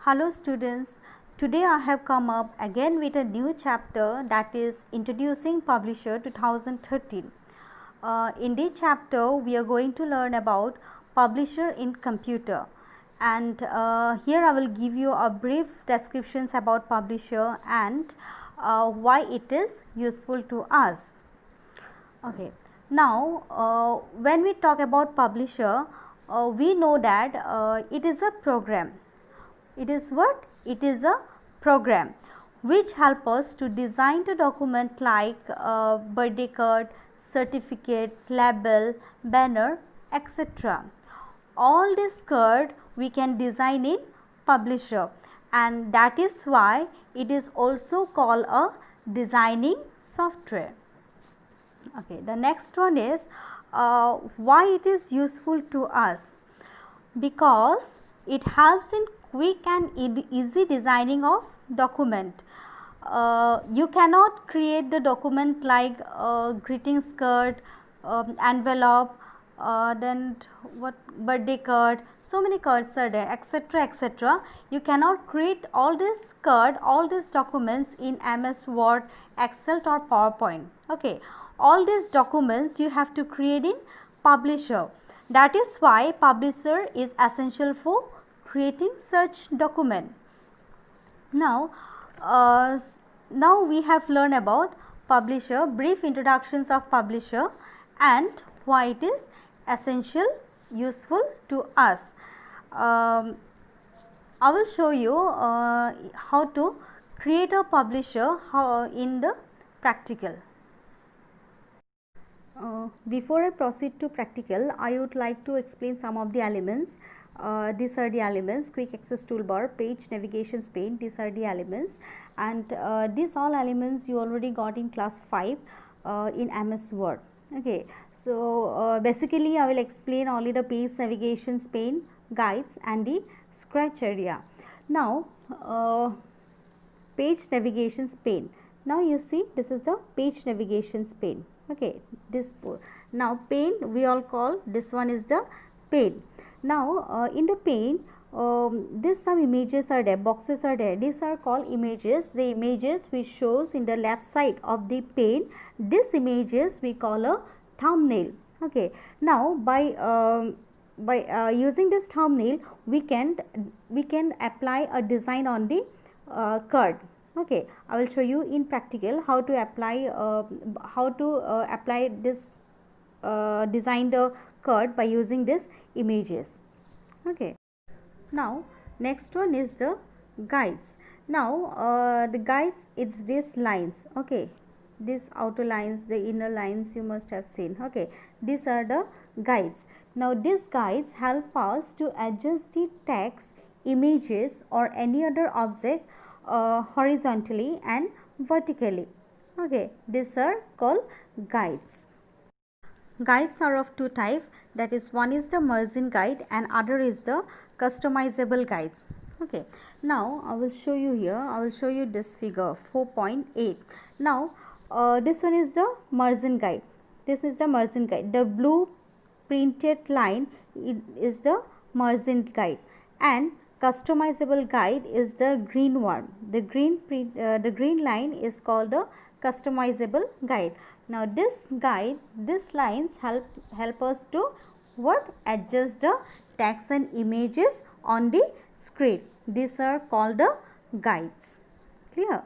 Hello students, today I have come up again with a new chapter, that is Introducing Publisher 2013. In this chapter we are going to learn about Publisher in Computer, and here I will give you a brief descriptions about Publisher and why it is useful to us. Okay. Now, when we talk about Publisher, we know that it is a program. It is what? It is a program which help us to design the document like birthday card, certificate, label, banner, etc. All this card we can design in Publisher, and that is why it is also called a designing software. Okay, the next one is why it is useful to us, because it helps in quick and easy designing of document. You cannot create the document like greetings card, envelope, then what birthday card, so many cards are there, etc, etc. You cannot create all this card, all these documents in MS Word, Excel or PowerPoint. Okay, all these documents you have to create in Publisher. That is why Publisher is essential for creating such document. Now we have learned about Publisher, brief introductions of Publisher and why it is essential, useful to us. I will show you how to create a Publisher in the practical. Before I proceed to practical, I would like to explain some of the elements. These are the elements: quick access toolbar, page navigation pane. These are the elements, and these all elements you already got in class 5 in MS Word. Okay, so basically I will explain only the page navigation pane, guides and the scratch area. Now page navigation pane. Now you see, this is the page navigation pane. Okay, this now pane we all call, this one is the pane. Now in the pane, this some images are there, boxes are there. These are called images. The images which shows in the left side of the pane, this images we call a thumbnail. Okay, now by using this thumbnail we can apply a design on the card. Okay, I will show you in practical how to apply this design the card by using this images. Okay, now next one is the guides. Now the guides, it's these lines. Okay, these outer lines, the inner lines you must have seen. Okay, these are the guides. Now these guides help us to adjust the text, images or any other object horizontally and vertically. Okay, these are called guides. Guides are of two types, that is, one is the margin guide and other is the customizable guides. Okay, now I will show you here, I will show you this figure 4.8. Now this one is the margin guide. This is the margin guide. The blue printed line is the margin guide, and customizable guide is the green one. The green line is called the customizable guide. Now this guide, these lines help us to what? Adjust the text and images on the screen. These are called the guides. Clear?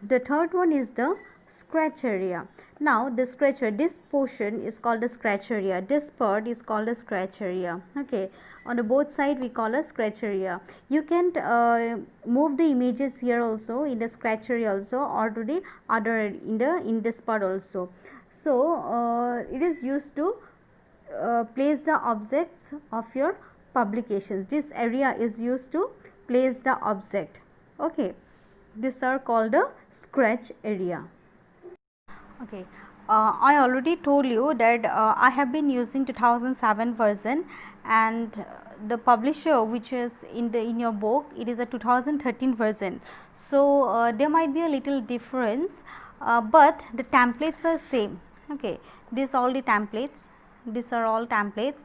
The third one is the scratch area. Now the scratch area, this portion is called the scratch area, this part is called the scratch area. Okay, on the both side we call a scratch area. You can move the images here also in the scratch area also, or to the other in this part also. So it is used to place the objects of your publications. This area is used to place the object. Okay, these are called the scratch area. Okay, I already told you that I have been using 2007 version, and the publisher which is in your book, it is a 2013 version. So there might be a little difference, but the templates are same. Okay, these all the templates these are all templates.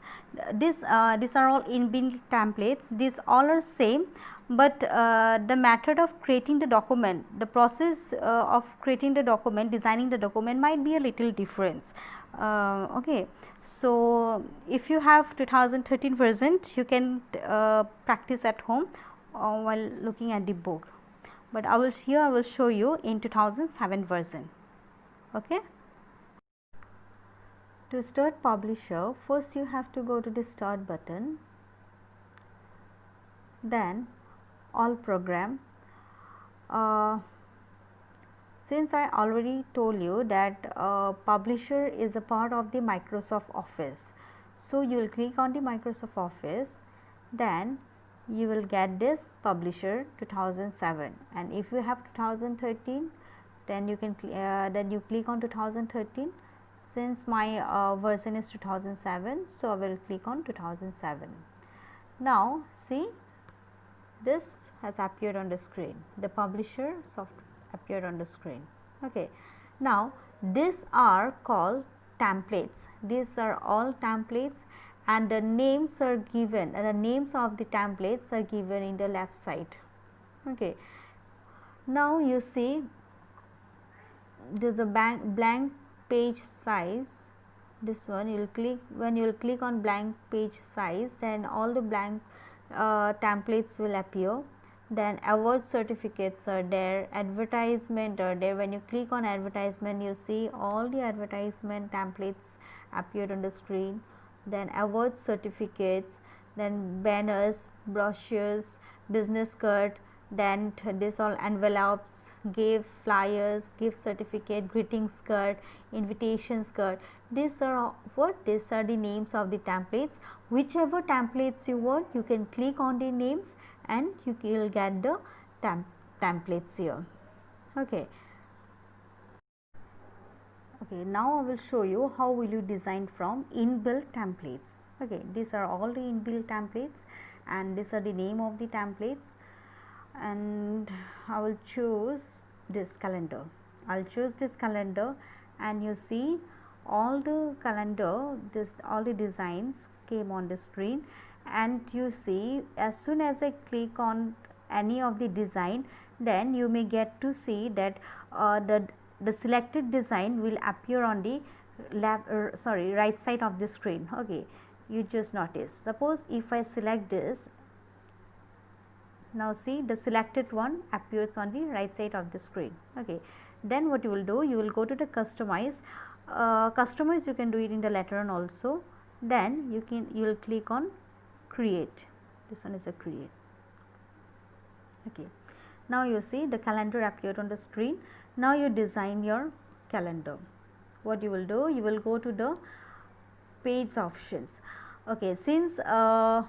These are all inbuilt templates. These all are same, but the method of creating the document, the process of creating the document, designing the document might be a little difference. Okay. So, if you have 2013 version, you can practice at home while looking at the book, but I will show you in 2007 version. Okay. To start Publisher, first you have to go to the Start button, then All Program. Since I already told you that Publisher is a part of the Microsoft Office, so you will click on the Microsoft Office, then you will get this Publisher 2007, and if you have 2013, then you can then you click on 2013. Since my version is 2007, so I will click on 2007. Now see, this has appeared on the screen. The Publisher software appeared on the screen. Okay. Now these are called templates. These are all templates, and the names are given, and the names of the templates are given in the left side. Okay. Now you see, there is a blank page size. This one you will click, when you will click on blank page size, then all the blank templates will appear. Then award certificates are there, advertisement are there. When you click on advertisement, you see all the advertisement templates appeared on the screen. Then award certificates, then banners, brochures, business card, then this all envelopes, gift flyers, gift certificate, greetings card, invitations card. These are what? These are the names of the templates. Whichever templates you want, you can click on the names and you will get the templates here. Okay. Okay, now I will show you how will you design from inbuilt templates. Okay, these are all the inbuilt templates, and these are the name of the templates, and I will choose this calendar. I'll choose this calendar, and you see all the calendar, all the designs came on the screen, and you see as soon as I click on any of the design, then you may get to see that the selected design will appear on the right side of the screen. Okay, you just notice. Suppose if I select this, now see the selected one appears on the right side of the screen. Okay, then what you will do, you will go to the customize. Customize you can do it in the later on also. Then you will click on create. This one is a create. Okay, now you see the calendar appeared on the screen. Now you design your calendar. What you will do, you will go to the page options. Okay, since I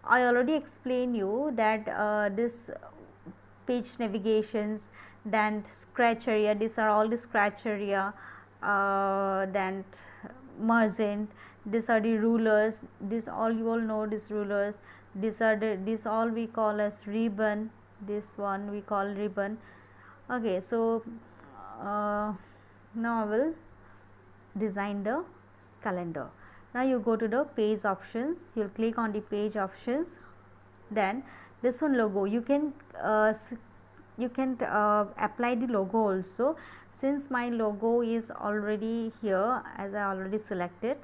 already explained you that this page navigations, then scratch area, these are all the scratch area, then margin, these are the rulers, this all you all know, these rulers, these are this all we call as ribbon, this one we call ribbon. Okay, so now I will design the calendar. Now you go to the page options, you will click on the page options, then this one logo, you can apply the logo also. Since my logo is already here, as I already selected,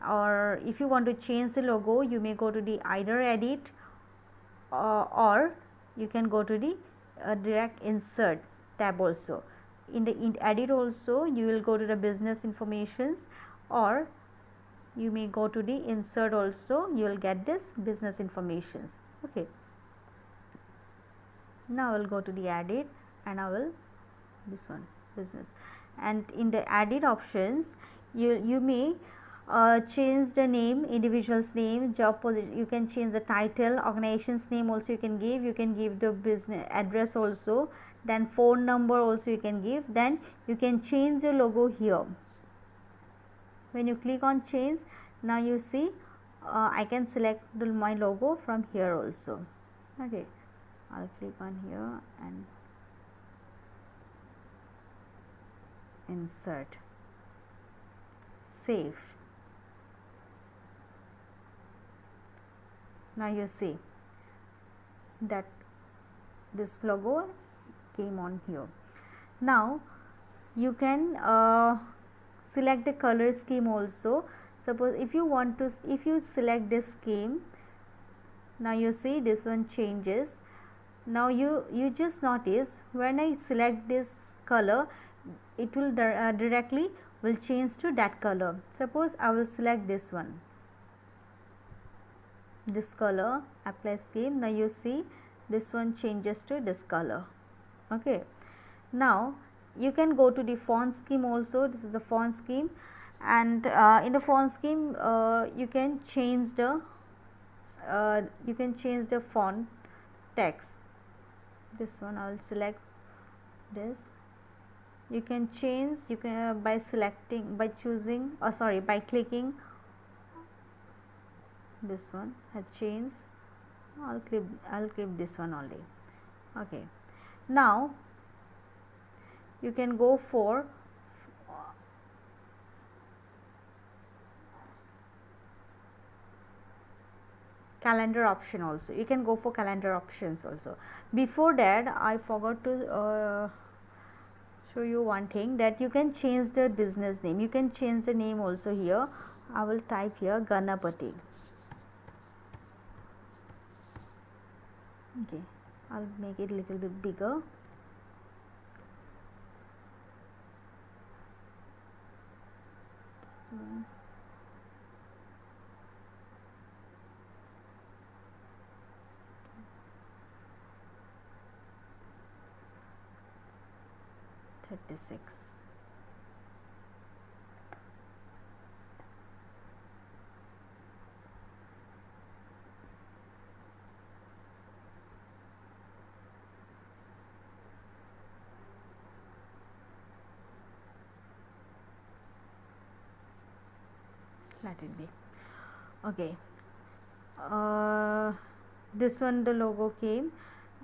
or if you want to change the logo, you may go to the either edit or you can go to the direct insert tab also. In the edit also, you will go to the business informations, or you may go to the insert also, you will get this business informations. Okay, now I will go to the edit, and I will this one business, and in the edit options you may change the name, individual's name, job position, you can change the title, organization's name also you can give the business address also, then phone number also you can give, then you can change your logo here. When you click on change, now you see I can select my logo from here also. Okay, I'll click on here and insert, save. Now you see that this logo came on here. Now you can select the color scheme also. Suppose if you want to, if you select this scheme, now you see this one changes. Now you just notice when I select this color, it will directly will change to that color. Suppose I will select this one, this color, apply scheme. Now you see this one changes to this color. Okay, now you can go to the font scheme also. This is the font scheme, and in the font scheme you can change the font text. This one I will select this. You can change, you can by selecting, by choosing, by clicking this one. I change. I'll click this one only. Okay, now you can go for calendar option also. You can go for calendar options also. Before that, I forgot to show you one thing, that you can change the business name. You can change the name also here. I will type here Ganapati. Okay, I'll make it a little bit bigger. This one. $36. Let it be. Okay, this one the logo came,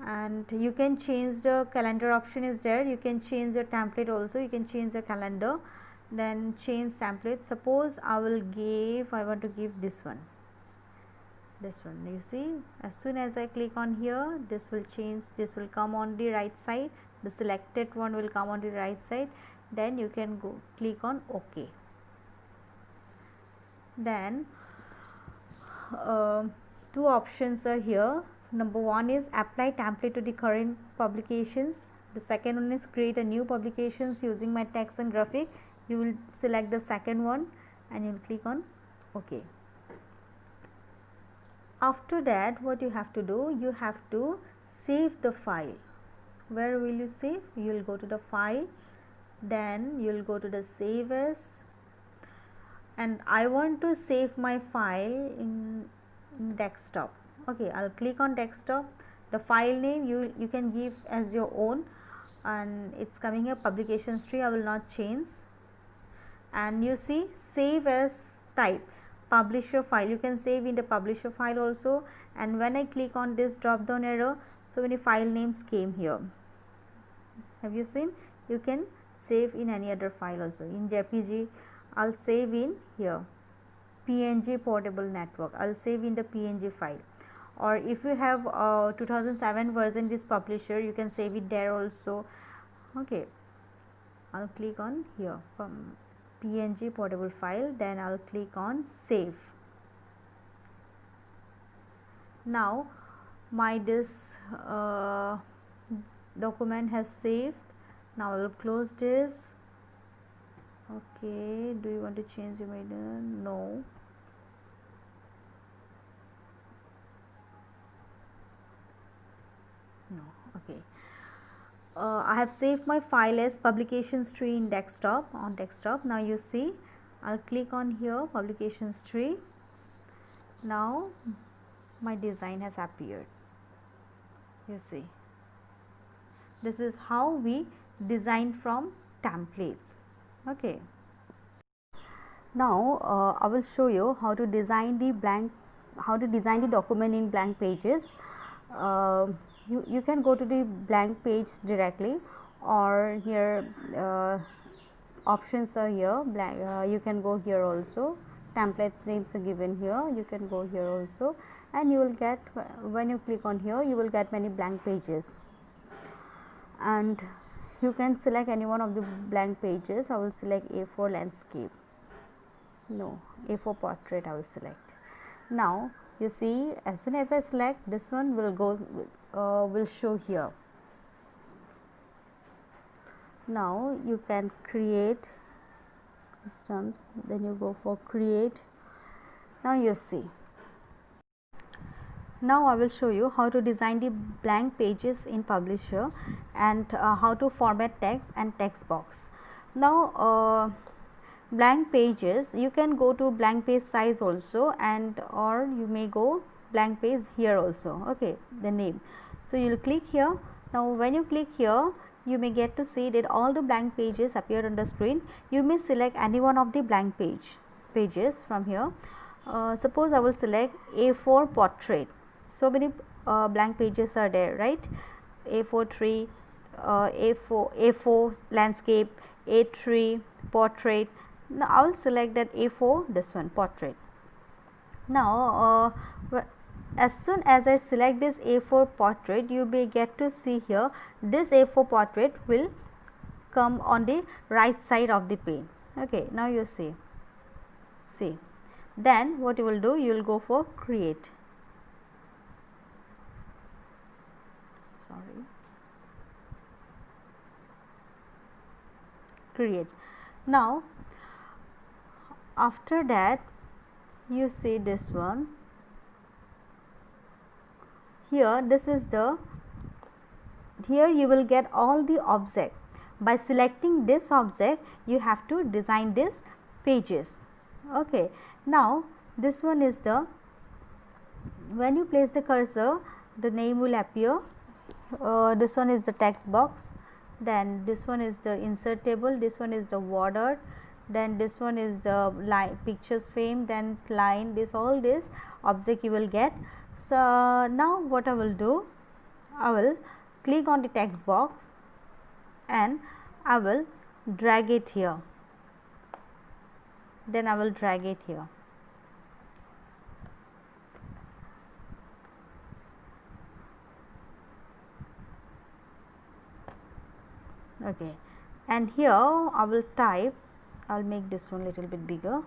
and you can change the calendar option is there. You can change the template also. You can change the calendar, then change template. Suppose I want to give this one. You see, as soon as I click on here, this will change. This will come on the right side. The selected one will come on the right side. Then you can go click on OK. Then two options are here. Number one is apply template to the current publications. The second one is create a new publications using my text and graphic. You will select the second one and you will click on OK. After that, what you have to do, you have to save the file. Where will you save? You will go to the file, then you will go to the save as, and I want to save my file in desktop. Okay, I'll click on desktop. The file name you can give as your own, and it's coming here publications tree. I will not change. And you see save as type publisher file. You can save in the publisher file also. And when I click on this drop down arrow, so many file names came here. Have you seen? You can save in any other file also. In JPG, I'll save in here PNG portable network. I'll save in the PNG file. Or if you have 2007 version this publisher, you can save it there also. Okay, I'll click on here PNG portable file, then I'll click on save. Now my this document has saved. Now I will close this. Okay, do you want to change your media? No. Okay, I have saved my file as publications tree in desktop, on desktop. Now you see, I'll click on here publications tree. Now my design has appeared. You see, this is how we design from templates. Okay, now I will show you how to design the document in blank pages. You can go to the blank page directly, or here options are here. You can go here also. Templates names are given here. You can go here also. and you will get, when you click on here, you will get many blank pages, and you can select any one of the blank pages. I will select A4 landscape, no, A4 portrait I will select. Now you see, as soon as I select, this one will go, will show here. Now you can create customs, then you go for create. Now you see, now I will show you how to design the blank pages in Publisher, and how to format text and text box. Now blank pages, you can go to blank page size also, and or you may go blank page here also, okay, the name. So you will click here. Now when you click here, you may get to see that all the blank pages appear on the screen. You may select any one of the blank pages from here. Suppose I will select A4 portrait. So many blank pages are there, right? A4 tree, A4 landscape, A3 portrait. Now I will select that A4, this one, portrait. Now as soon as I select this A4 portrait, you may get to see here, this A4 portrait will come on the right side of the pane. Okay, now you see. Then what you will do, you will go for create. Create. Now after that, you see this one here, this is the, here you will get all the object. By selecting this object, you have to design this pages. Okay, now this one is the, when you place the cursor, the name will appear. This one is the text box, then this one is the insert table, this one is the border, then this one is the line, pictures frame, then line, this, all this object you will get. So now what I will do, I will click on the text box and I will drag it here, then I will drag it here. Okay, and here I will type, I will make this one little bit bigger,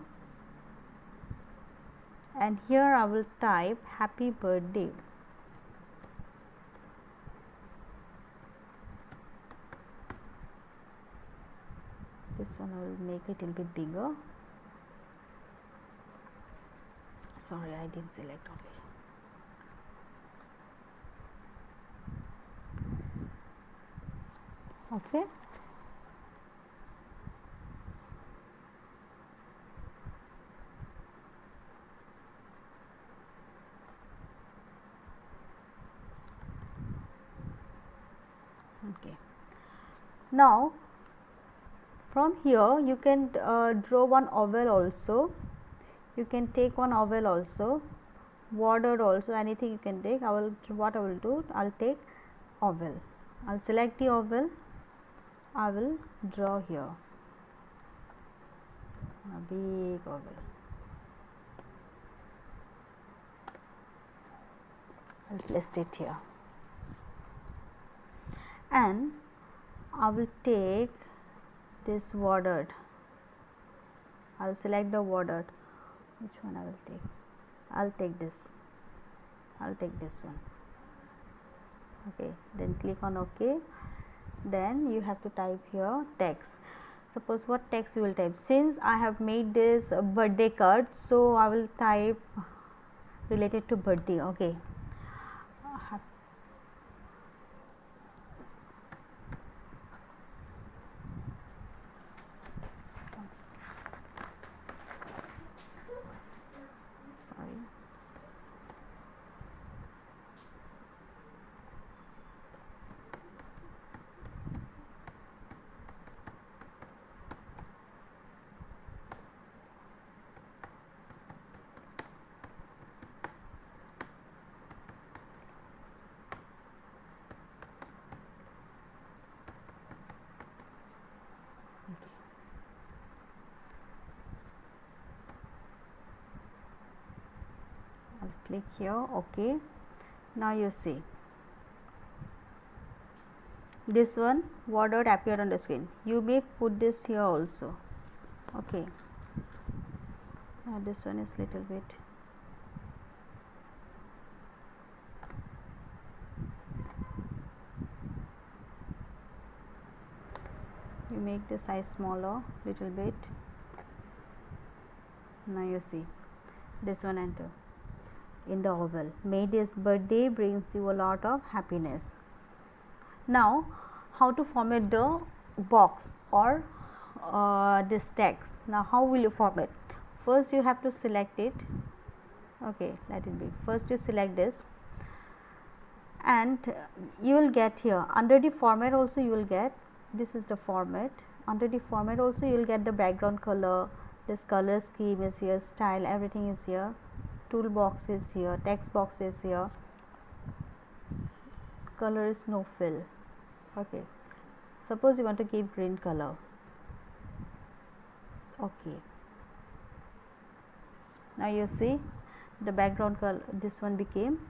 and here I will type happy birthday. This one I will make a little bit bigger. Sorry, I didn't select only. Okay. Okay. Now from here you can draw one oval also. You can take one oval also, border also, anything you can take. What I will do, I will take oval. I will select the oval. I will draw here a big oval. I will place it here, and I will take this bordered. I will select the bordered. Which one I will take? I will take this. I will take this one. Okay, then click on OK. Then you have to type here text. Suppose what text you will type. Since I have made this birthday card, so I will type related to birthday. Okay. Sorry. click here. Okay, now you see this one word dot appeared on the screen. You may put this here also. Okay, now this one is little bit. You make the size smaller little bit. Now you see this one enter in the oval. May this birthday brings you a lot of happiness. Now how to format the box or this text. Now how will you format? First you have to select it. Okay, let it be. First you select this and you will get here under the format also you will get, this is the format. Under the format also you will get the background color, this color scheme is here, style, everything is here, toolbox is here, text box is here, color is no fill. Okay, suppose you want to give green color. Okay, now you see the background color, this one became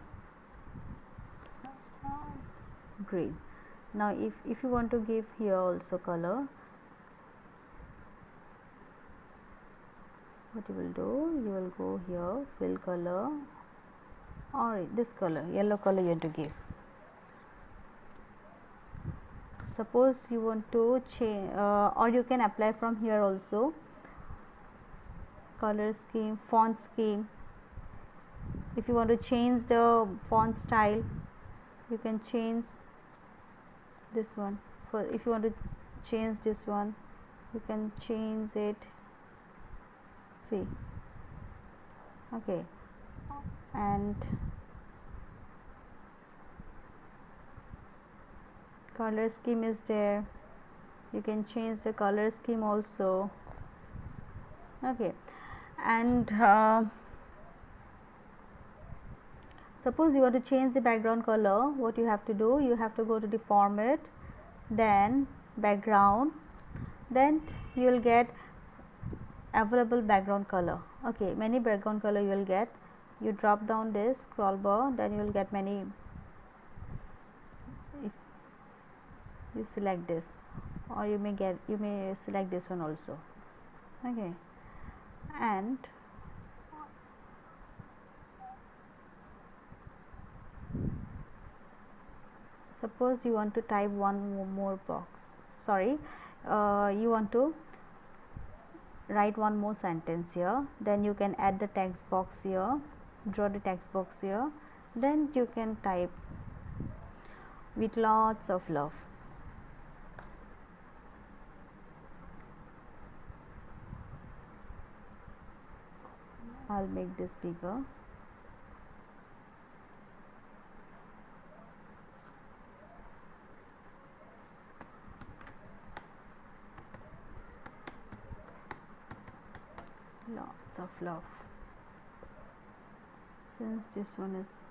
green. Now if you want to give here also color, what you will do, you will go here, fill color, or this color, yellow color you want to give. Suppose you want to change or you can apply from here also, color scheme, font scheme. If you want to change the font style, you can change this one. For if you want to change this one, you can change it. See, okay, and color scheme is there. You can change the color scheme also. Okay, and suppose you want to change the background color, what you have to do, you have to go to the format, then background, then you will get available background color. Okay, many background color you will get. You drop down this scroll bar, then you will get many. If you select this, or you may select this one also. Okay, and suppose you want to type one more box, sorry, you want to write one more sentence here, then you can add the text box here, draw the text box here, then you can type with lots of love. I'll make this bigger. Lots of love. Since this one is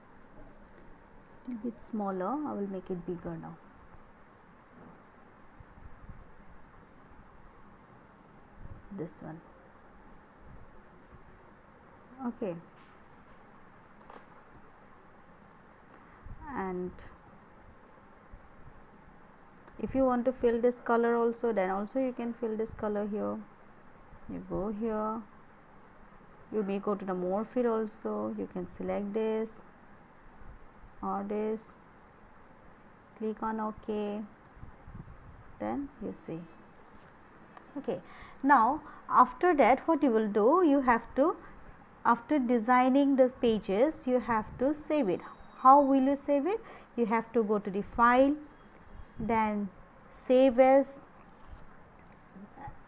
a little bit smaller, I will make it bigger now. This one. Okay, and if you want to fill this color also, then also you can fill this color here. You go here, you may go to the more fill also, you can select this or this, click on OK, then you see. Okay, now after that what you will do, you have to, after designing the pages, you have to save it. How will you save it? You have to go to the file, then save as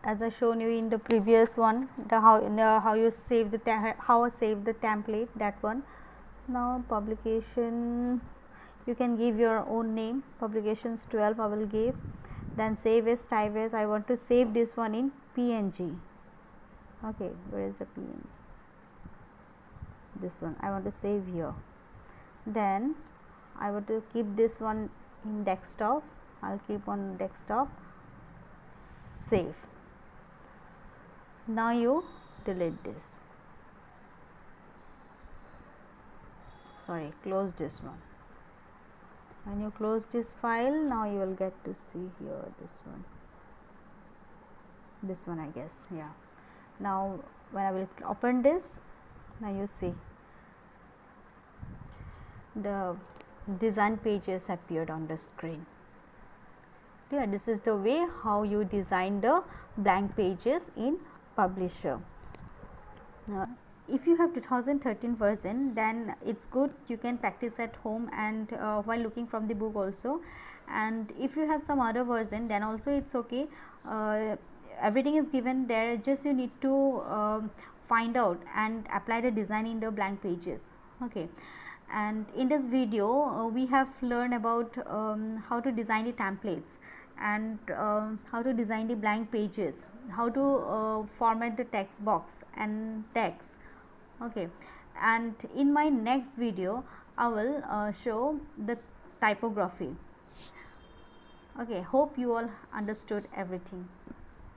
I shown you in the previous one, the how you save the how I save the template, that one. Now publication, you can give your own name, publications 12 I will give, then save as, type as, I want to save this one in PNG. Okay, where is the PNG? This one I want to save here. Then I want to keep this one in desktop, I'll keep on desktop, save. Now you delete this. sorry, close this one. When you close this file, now you will get to see here this one, I guess. Yeah, now when I will open this, now you see the design pages appeared on the screen. Yeah, this is the way how you design the blank pages in Publisher. If you have 2013 version, then it's good, you can practice at home and while looking from the book also. And if you have some other version, then also it's okay. Everything is given there, just you need to find out and apply the design in the blank pages. Okay, and in this video we have learned about how to design the templates and how to design the blank pages, how to format the text box and text. Okay, and in my next video I will show the typography. Okay, hope you all understood everything.